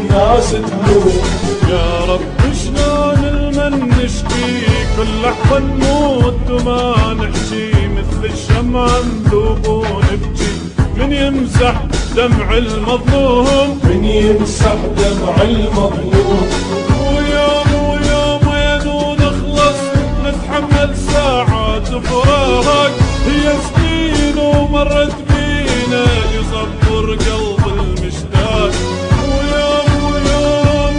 الناس تلوم. يا رب شلون المن نشكي كل لحظة نموت وما نحكي مثل الشمعة نذوب ونبكي. من يمسح دمع المظلوم من يمسح دمع المظلوم. ويوم وين ونخلص نتحمل ساعات فراق. هي سنين ومرت بينا يصبر قلب المشتاق. ويوم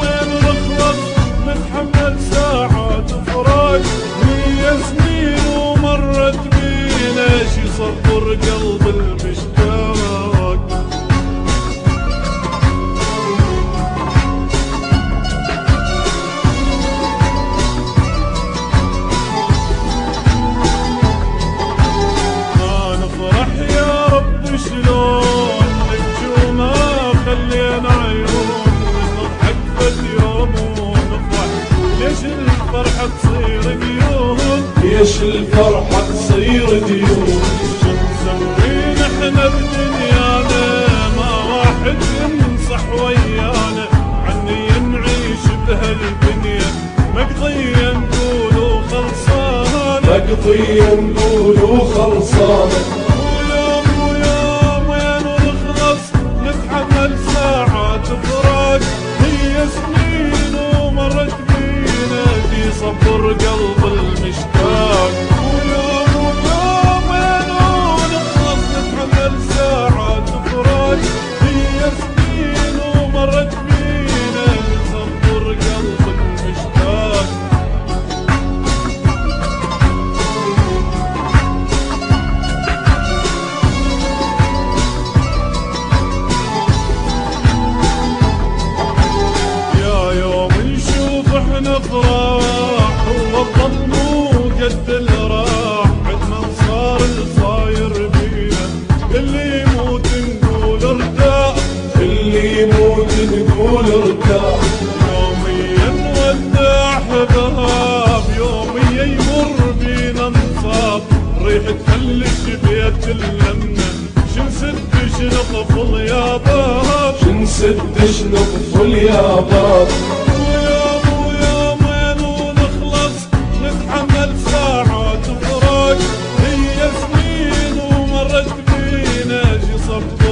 وين نخلص نتحمل ساعات فراق. هي سنين ومرت بينا يصبر قلب المشتاق. شلون نبكي وما خلينا عيون نضحك فد يوم ونفرح. ليش الفرحة تصير ديون؟ ليش الفرحة تصير ديون؟ شو نسوي نحنا بدنيانا ما واحد ينصح ويانا. عني نعيش بهالدنيا مقضية نقولوا خلصانة. مقضية نقولوا خلصانة. نتحمل ساعات فراق. هي سنين ومرت بينا دي صبر قلب المشتاق. ويوم وين ونخلص نتحمل ساعات فراق. هي سنين ومرت بينا دي صبر قلب المشتاق. نفرح هو الظلم وقد الراح. عدنا صار الصاير بينا اللي يموت نقول ارتاح. اللي يموت نقول ارتاح. يوميا نودع احباب يوميا يمر بينا نصاب. ريح تفلش بيت اللمة شنسد شنقفل يا باب. شنسد شنقفل يا باب. نتحمل ساعات فراق. هي سنين ومرت بينا صبر